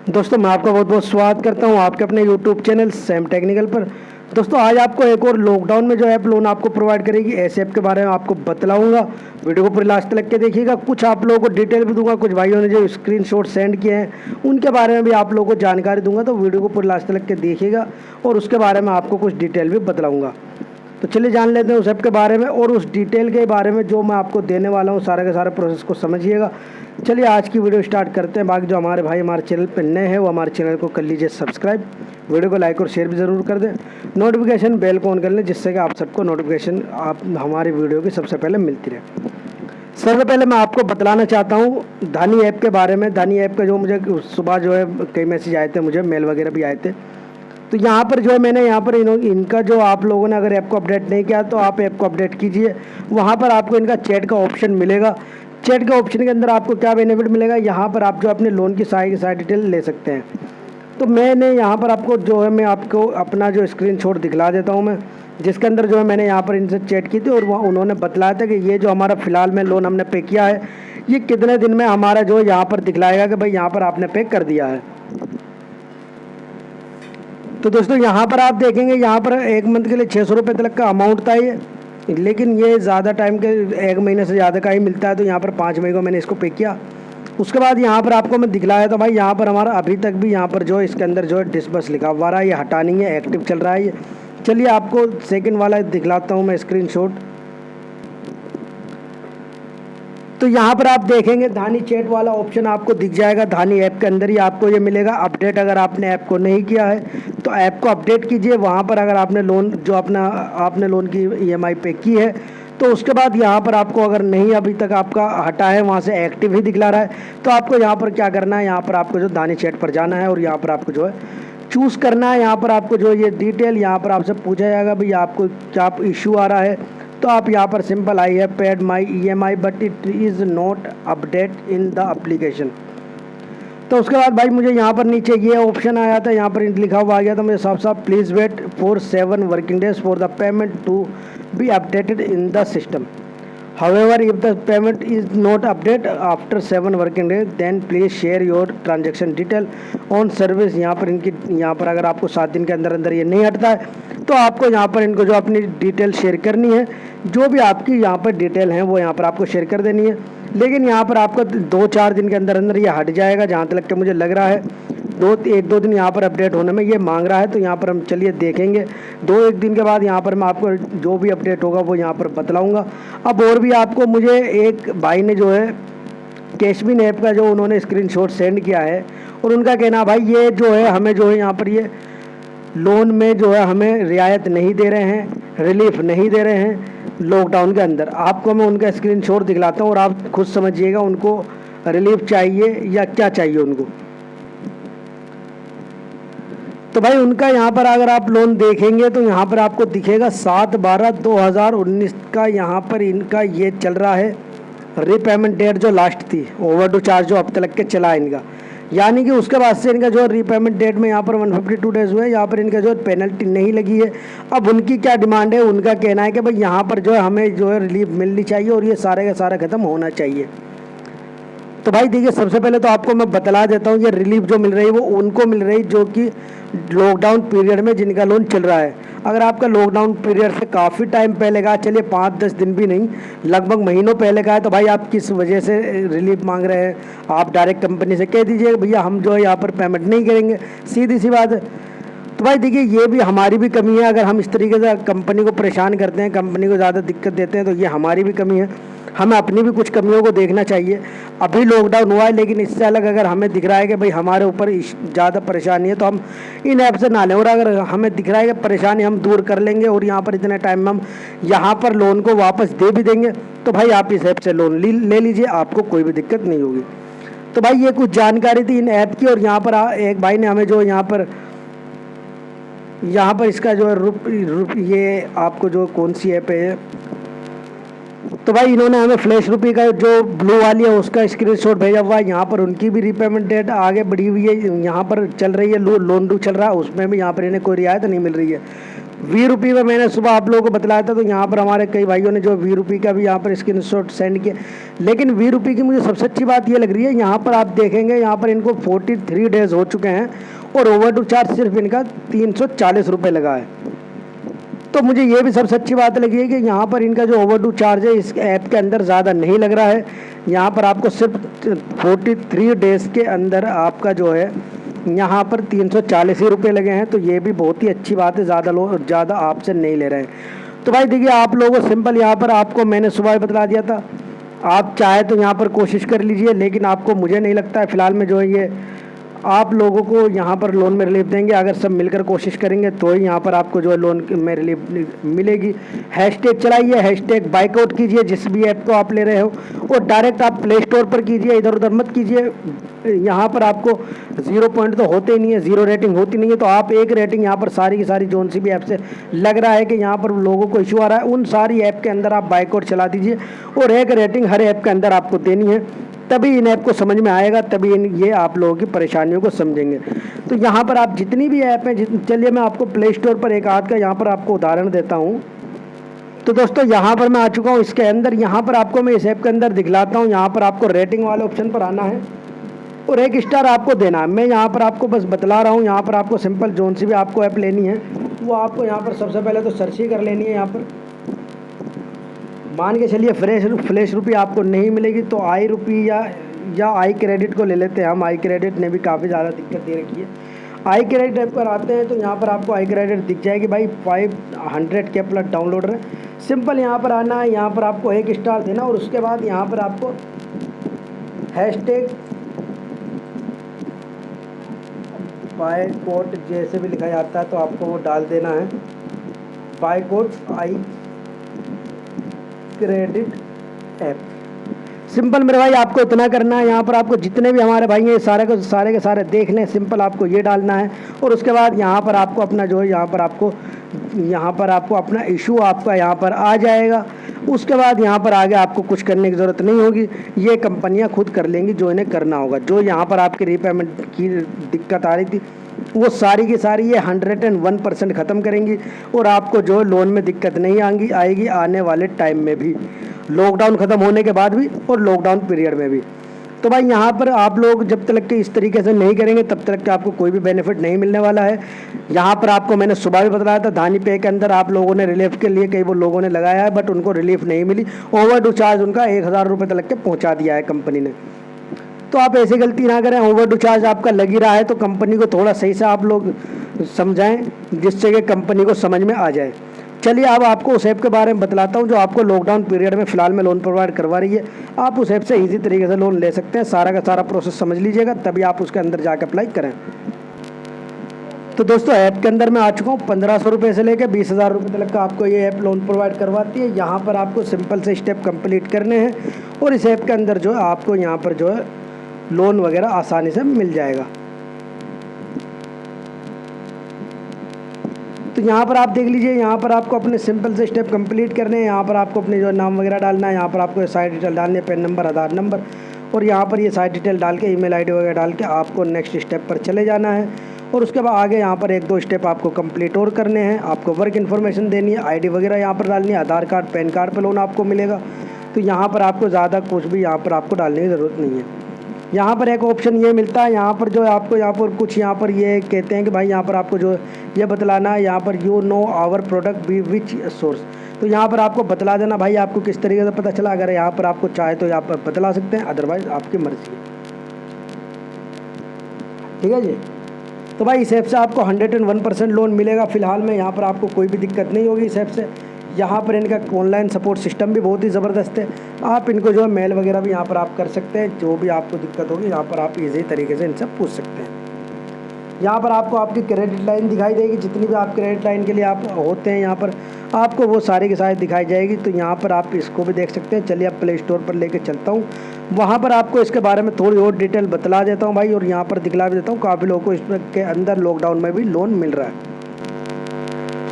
दोस्तों मैं आपका बहुत बहुत स्वागत करता हूं आपके अपने यूट्यूब चैनल सैम टेक्निकल पर। दोस्तों आज आपको एक और लॉकडाउन में जो ऐप लोन आपको प्रोवाइड करेगी ऐसे ऐप के बारे में आपको बतलाऊंगा। वीडियो को पूरी लास्ट तक के देखिएगा। कुछ आप लोगों को डिटेल भी दूंगा, कुछ भाइयों ने जो स्क्रीनशॉट सेंड किए हैं उनके बारे में भी आप लोगों को जानकारी दूंगा, तो वीडियो को पूरी लास्ट तक के देखिएगा और उसके बारे में आपको कुछ डिटेल भी बतलाऊँगा। तो चलिए जान लेते हैं उस ऐप के बारे में और उस डिटेल के बारे में जो मैं आपको देने वाला हूँ। सारे के सारे प्रोसेस को समझिएगा। चलिए आज की वीडियो स्टार्ट करते हैं। बाकी जो हमारे भाई हमारे चैनल पर नए हैं वो हमारे चैनल को कर लीजिए सब्सक्राइब, वीडियो को लाइक और शेयर भी ज़रूर कर दें, नोटिफिकेशन बेल को ऑन कर लें जिससे कि आप सबको नोटिफिकेशन आप हमारी वीडियो की सबसे पहले मिलती रहे। सबसे पहले मैं आपको बतलाना चाहता हूँ धानी ऐप के बारे में। धानी ऐप का जो मुझे सुबह जो है कई मैसेज आए थे, मुझे मेल वगैरह भी आए थे। तो यहाँ पर जो है मैंने यहाँ पर इनका जो आप लोगों ने अगर ऐप को अपडेट नहीं किया तो आप ऐप को अपडेट कीजिए। वहाँ पर आपको इनका चैट का ऑप्शन मिलेगा। चैट के ऑप्शन के अंदर आपको क्या बेनिफिट मिलेगा, यहाँ पर आप जो अपने लोन की सारी डिटेल ले सकते हैं। तो मैंने यहाँ पर आपको जो है मैं आपको अपना जो स्क्रीनशॉट दिखला देता हूँ मैं, जिसके अंदर जो है मैंने यहाँ पर इनसे चैट की थी और वहाँ उन्होंने बतलाया था कि ये जो हमारा फ़िलहाल में लोन हमने पे किया है ये कितने दिन में हमारा जो है यहाँ पर दिखलाएगा कि भाई यहाँ पर आपने पे कर दिया है। तो दोस्तों यहाँ पर आप देखेंगे यहाँ पर एक मंथ के लिए 600 रुपये तक का अमाउंट था ये, लेकिन ये ज़्यादा टाइम के 1 महीने से ज़्यादा का ही मिलता है। तो यहाँ पर 5 मई को मैंने इसको पे किया। उसके बाद यहाँ पर आपको मैं दिखलाया तो भाई यहाँ पर हमारा अभी तक भी यहाँ पर जो है इसके अंदर जो है डिसबर्स लिखा हुआ रहा है, ये हटा नहीं है, एक्टिव चल रहा है ये। चलिए आपको सेकंड वाला दिखलाता हूँ मैं स्क्रीनशॉट। तो यहाँ पर आप देखेंगे धानी चैट वाला ऑप्शन आपको दिख जाएगा। धानी ऐप के अंदर ही आपको ये मिलेगा अपडेट। अगर आपने ऐप को नहीं किया है तो ऐप को अपडेट कीजिए। वहाँ पर अगर आपने लोन जो आपने लोन की EMI पे की है तो उसके बाद यहाँ पर आपको अगर नहीं अभी तक आपका हटा है, वहाँ से एक्टिव ही दिखला रहा है, तो आपको यहाँ पर क्या करना है, यहाँ पर आपको जो धानी चैट पर जाना है और यहाँ पर आपको जो है चूज़ करना है। यहाँ पर आपको जो ये डिटेल यहाँ पर आपसे पूछा जाएगा भाई आपको क्या इशू आ रहा है। तो आप यहाँ पर सिंपल आई है paid my EMI but it is not update in the application. तो उसके बाद भाई मुझे यहाँ पर नीचे ये ऑप्शन आया था, यहाँ पर लिखा हुआ आ गया था मुझे साफ साफ please wait for 7 working days for the payment to be updated in the system. However, if the payment is not updated after 7 working days, then please share your transaction detail on service। यहाँ पर अगर आपको 7 दिन के अंदर अंदर ये नहीं हटता है तो आपको यहाँ पर इनको जो अपनी डिटेल शेयर करनी है, जो भी आपकी यहाँ पर डिटेल है वो यहाँ पर आपको शेयर कर देनी है। लेकिन यहाँ पर आपको 2-4 दिन के अंदर अंदर ये हट जाएगा जहाँ तक कि मुझे लग रहा है। 1-2 दिन यहाँ पर अपडेट होने में ये मांग रहा है। तो यहाँ पर हम चलिए देखेंगे 2-1 दिन के बाद यहाँ पर मैं आपको जो भी अपडेट होगा वो यहाँ पर बतलाऊँगा। अब और भी आपको मुझे एक भाई ने जो है कैशबिन ऐप का जो उन्होंने स्क्रीनशॉट सेंड किया है और उनका कहना भाई ये जो है हमें जो है यहाँ पर ये लोन में जो है हमें रियायत नहीं दे रहे हैं, रिलीफ नहीं दे रहे हैं लॉकडाउन के अंदर। आपको मैं उनका स्क्रीनशॉट दिखलाता हूँ और आप खुद समझिएगा उनको रिलीफ चाहिए या क्या चाहिए उनको। तो भाई उनका यहाँ पर अगर आप लोन देखेंगे तो यहाँ पर आपको दिखेगा 7/12/2019 का यहाँ पर इनका ये चल रहा है रीपेमेंट डेट जो लास्ट थी, ओवरड्यू चार्ज जो अब तक के चला है इनका, यानी कि उसके बाद से इनका जो रीपेमेंट डेट में यहाँ पर 152 डेज हुए, यहाँ पर इनका जो पेनल्टी नहीं लगी है। अब उनकी क्या डिमांड है, उनका कहना है कि भाई यहाँ पर जो है हमें जो है रिलीफ मिलनी चाहिए और ये सारे का सारा ख़त्म होना चाहिए। तो भाई देखिए सबसे पहले तो आपको मैं बतला देता हूँ ये रिलीफ जो मिल रही है वो उनको मिल रही जो कि लॉकडाउन पीरियड में जिनका लोन चल रहा है। अगर आपका लॉकडाउन पीरियड से काफ़ी टाइम पहले का, चलिए 5-10 दिन भी नहीं, लगभग महीनों पहले का है, तो भाई आप किस वजह से रिलीफ मांग रहे हैं, आप डायरेक्ट कंपनी से कह दीजिए भैया हम जो है यहाँ पर पेमेंट नहीं करेंगे, सीधी सी बात है। तो भाई देखिए ये भी हमारी भी कमी है। अगर हम इस तरीके से कंपनी को परेशान करते हैं, कंपनी को ज़्यादा दिक्कत देते हैं, तो ये हमारी भी कमी है। हमें अपनी भी कुछ कमियों को देखना चाहिए। अभी लॉकडाउन हुआ है लेकिन इससे अलग अगर हमें दिख रहा है कि भाई हमारे ऊपर ज़्यादा परेशानी है तो हम इन ऐप से ना लें, और अगर हमें दिख रहा है कि परेशानी हम दूर कर लेंगे और यहाँ पर इतने टाइम में हम यहाँ पर लोन को वापस दे भी देंगे, तो भाई आप इस ऐप से लोन ले लीजिए, आपको कोई भी दिक्कत नहीं होगी। तो भाई ये कुछ जानकारी थी इन ऐप की। और यहाँ पर एक भाई ने हमें जो यहाँ पर इसका जो है ये आपको जो कौन सी ऐप है, तो भाई इन्होंने हमें फ्लैश रुपी का जो ब्लू वाली है उसका स्क्रीनशॉट भेजा हुआ है। यहाँ पर उनकी भी रीपेमेंट डेट आगे बढ़ी हुई है, यहाँ पर चल रही है, लोन डू चल रहा है, उसमें भी यहाँ पर इन्हें कोई रियायत नहीं मिल रही है। ₹20 में मैंने सुबह आप लोगों को बताया था, तो यहाँ पर हमारे कई भाइयों ने जो ₹20 का भी यहाँ पर स्क्रीनशॉट सेंड किया। लेकिन ₹20 की मुझे सबसे अच्छी बात ये लग रही है, यहाँ पर आप देखेंगे यहाँ पर इनको 43 डेज़ हो चुके हैं और ओवरड्यू चार्ज सिर्फ इनका ₹340 लगा है। तो मुझे ये भी सबसे अच्छी बात लगी है कि यहाँ पर इनका जो ओवरड्यू चार्ज है इस ऐप के अंदर ज़्यादा नहीं लग रहा है। यहाँ पर आपको सिर्फ 43 डेज़ के अंदर आपका जो है यहाँ पर ₹340 लगे हैं। तो ये भी बहुत ही अच्छी बात है, ज़्यादा आपसे नहीं ले रहे हैं। तो भाई देखिए, आप लोगों को सिंपल यहाँ पर आपको मैंने सुबह बता दिया था, आप चाहे तो यहाँ पर कोशिश कर लीजिए, लेकिन आपको मुझे नहीं लगता है फ़िलहाल में जो है ये आप लोगों को यहाँ पर लोन में रिलीफ देंगे। अगर सब मिलकर कोशिश करेंगे तो ही यहाँ पर आपको जो है लोन में रिलीफ मिलेगी। हैशटैग चलाइए, हैशटैग बाइकआउट कीजिए जिस भी ऐप को आप ले रहे हो, और डायरेक्ट आप प्ले स्टोर पर कीजिए, इधर उधर मत कीजिए। यहाँ पर आपको 0 पॉइंट तो होते ही नहीं है, 0 रेटिंग होती नहीं है। तो आप एक रेटिंग यहाँ पर सारी की सारी जोन सी भी ऐप से लग रहा है कि यहाँ पर लोगों को इशू आ रहा है, उन सारी ऐप के अंदर आप बाइकआउट चला दीजिए और एक रेटिंग हर ऐप के अंदर आपको देनी है। तभी इन ऐप को समझ में आएगा, तभी ये आप लोगों की परेशानियों को समझेंगे। तो यहाँ पर आप जितनी भी ऐप हैं, चलिए मैं आपको प्ले स्टोर पर एक आध का यहाँ पर आपको उदाहरण देता हूँ। तो दोस्तों यहाँ पर मैं आ चुका हूँ इसके अंदर। यहाँ पर आपको मैं इस ऐप के अंदर दिखलाता हूँ। यहाँ पर आपको रेटिंग वाले ऑप्शन पर आना है और 1 स्टार आपको देना है। मैं यहाँ पर आपको बस बतला रहा हूँ। यहाँ पर आपको सिंपल जोन सी भी आपको ऐप लेनी है वो आपको यहाँ पर सबसे पहले तो सर्च ही कर लेनी है। यहाँ पर मान के चलिए फ्लैश रुपी आपको नहीं मिलेगी तो आई रुपी या आई क्रेडिट को ले लेते हैं हम। आई क्रेडिट ने भी काफ़ी ज़्यादा दिक्कत दे रखी है। आई क्रेडिट ऐप पर आते हैं तो यहाँ पर आपको आई क्रेडिट दिख जाएगी भाई। 500 के प्लस डाउनलोडर है। सिंपल यहाँ पर आना है, यहाँ पर आपको 1 स्टार देना और उसके बाद यहाँ पर आपको हैशटैग बाइकआउट जैसे भी लिखा जाता है तो आपको वो डाल देना है, बाइकआउट आई क्रेडिट ऐप। सिंपल मेरे भाई आपको इतना करना है। यहाँ पर आपको जितने भी हमारे भाई हैं सारे के सारे देख लें। सिंपल आपको ये डालना है और उसके बाद यहाँ पर आपको अपना जो है यहाँ पर आपको अपना इशू आपका यहाँ पर आ जाएगा। उसके बाद यहाँ पर आगे आपको कुछ करने की ज़रूरत नहीं होगी, ये कंपनियाँ खुद कर लेंगी जो इन्हें करना होगा। जो यहाँ पर आपकी रीपेमेंट की दिक्कत आ रही थी वो सारी की सारी ये 101% ख़त्म करेंगी और आपको जो लोन में दिक्कत नहीं आएगी आने वाले टाइम में भी, लॉकडाउन ख़त्म होने के बाद भी और लॉकडाउन पीरियड में भी। तो भाई यहाँ पर आप लोग जब तक के इस तरीके से नहीं करेंगे तब तक के आपको कोई भी बेनिफिट नहीं मिलने वाला है। यहाँ पर आपको मैंने सुबह भी बताया था, धानी पे के अंदर आप लोगों ने रिलीफ के लिए कई वो लोगों ने लगाया है बट उनको रिलीफ नहीं मिली। ओवरड्यू चार्ज उनका 1000 रुपये तक के पहुँचा दिया है कंपनी ने। तो आप ऐसी गलती ना करें। ओवरड्यू चार्ज आपका लग ही रहा है तो कंपनी को थोड़ा सही से आप लोग समझाएं जिससे कि कंपनी को समझ में आ जाए। चलिए अब आपको उस ऐप के बारे में बतलाता हूँ जो आपको लॉकडाउन पीरियड में फ़िलहाल में लोन प्रोवाइड करवा रही है। आप उस ऐप से इजी तरीके से लोन ले सकते हैं। सारा का सारा प्रोसेस समझ लीजिएगा तभी आप उसके अंदर जाकर अप्लाई करें। तो दोस्तों ऐप के अंदर मैं आ चुका हूँ। 1500 रुपये से लेकर 20,000 रुपये तक का आपको ये ऐप लोन प्रोवाइड करवाती है। यहाँ पर आपको सिंपल से स्टेप कंप्लीट करने हैं और इस ऐप के अंदर जो है आपको यहाँ पर जो है लोन वगैरह आसानी से मिल जाएगा। तो यहाँ पर आप देख लीजिए, यहाँ पर आपको अपने सिंपल से स्टेप कंप्लीट करने हैं। यहाँ पर आपको अपने जो नाम वगैरह डालना है, यहाँ पर आपको साइट डिटेल डालनी है, पैन नंबर, आधार नंबर, और यहाँ पर ये साइट डिटेल डाल के ईमेल आईडी वगैरह डाल के आपको नेक्स्ट स्टेप पर चले जाना है। और उसके बाद आगे यहाँ पर 1-2 स्टेप आपको कंप्लीट और करने हैं। आपको वर्क इन्फॉर्मेशन देनी है, आईडी वगैरह यहाँ पर डालनी है, आधार कार्ड पैन कार्ड पर लोन आपको मिलेगा। तो यहाँ पर आपको ज़्यादा कुछ भी यहाँ पर आपको डालने की ज़रूरत नहीं है। यहाँ पर एक ऑप्शन ये मिलता है, यहाँ पर जो आपको यहाँ पर कुछ यहाँ पर ये कहते हैं कि भाई यहाँ पर आपको जो ये बतलाना है, यहाँ पर you know our product be which source. तो यहाँ पर आपको बतला देना भाई आपको किस तरीके से पता चला। अगर यहाँ पर आपको चाहे तो यहाँ पर बतला सकते हैं, अदरवाइज आपकी मर्जी है। ठीक है जी। तो भाई इस ऐप से आपको 101% लोन मिलेगा। फ़िलहाल में यहाँ पर आपको कोई भी दिक्कत नहीं होगी इस ऐप से। यहाँ पर इनका ऑनलाइन सपोर्ट सिस्टम भी बहुत ही ज़बरदस्त है। आप इनको जो है मेल वगैरह भी यहाँ पर आप कर सकते हैं। जो भी आपको दिक्कत होगी यहाँ पर आप इजी तरीके से इनसे पूछ सकते हैं। यहाँ पर आपको आपकी क्रेडिट लाइन दिखाई देगी, जितनी भी आप क्रेडिट लाइन के लिए आप होते हैं यहाँ पर आपको वो सारी की सारी दिखाई जाएगी। तो यहाँ पर आप इसको भी देख सकते हैं। चलिए अब प्ले स्टोर पर लेके चलता हूँ, वहाँ पर आपको इसके बारे में थोड़ी और डिटेल बतला देता हूँ भाई, और यहाँ पर दिखला भी देता हूँ। काफ़ी लोगों को इसके अंदर लॉकडाउन में भी लोन मिल रहा है।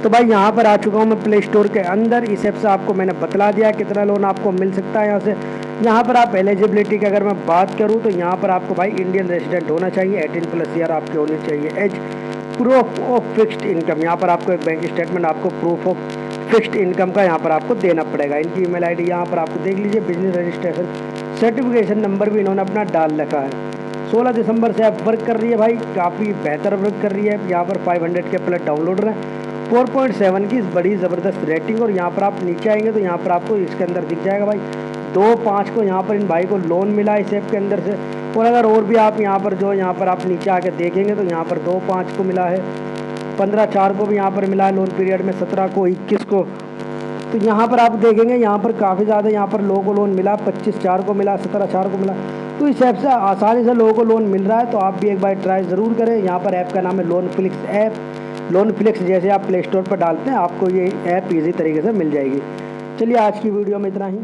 तो भाई यहाँ पर आ चुका हूँ मैं प्ले स्टोर के अंदर। इस ऐप से आपको मैंने बतला दिया कितना लोन आपको मिल सकता है यहाँ से। यहाँ पर आप एलिजिबिलिटी की अगर मैं बात करूँ तो यहाँ पर आपको भाई इंडियन रेजिडेंट होना चाहिए, 18+ ईयर आपके होनी चाहिए age. Proof of fixed income, यहाँ पर आपको एक बैंक स्टेटमेंट, आपको प्रूफ ऑफ फिक्स्ड इनकम का यहाँ पर आपको देना पड़ेगा। इनकी ईमेल आईडी यहाँ पर आपको देख लीजिए, बिजनेस रजिस्ट्रेशन सर्टिफिकेशन नंबर भी इन्होंने अपना डाल रखा है। 16 दिसंबर से ऐप वर्क कर रही है भाई, काफ़ी बेहतर वर्क कर रही है। यहाँ पर 500 के प्लस डाउनलोड रहे, 4.7 की बड़ी ज़बरदस्त रेटिंग। और यहाँ पर आप नीचे आएंगे तो यहाँ पर आपको इसके अंदर दिख जाएगा भाई 2/5 को यहाँ पर इन भाई को लोन मिला इस ऐप के अंदर से। और अगर और भी आप यहाँ पर जो यहाँ पर आप नीचे आके देखेंगे तो यहाँ पर 2/5 को मिला है, 15/4 को भी यहाँ पर मिला है लोन पीरियड में, 17 को, 21 को। तो यहाँ पर आप देखेंगे यहाँ पर काफ़ी ज़्यादा यहाँ पर लोगों को लोन मिला, 25/4 को मिला, 17/4 को मिला। तो इस ऐप से आसानी से लोगों को लोन मिल रहा है। तो आप भी एक बार ट्राई ज़रूर करें। यहाँ पर ऐप का नाम है loan flix app. Loan flix जैसे आप प्ले स्टोर पर डालते हैं आपको ये ऐप ईजी तरीके से मिल जाएगी। चलिए आज की वीडियो में इतना ही।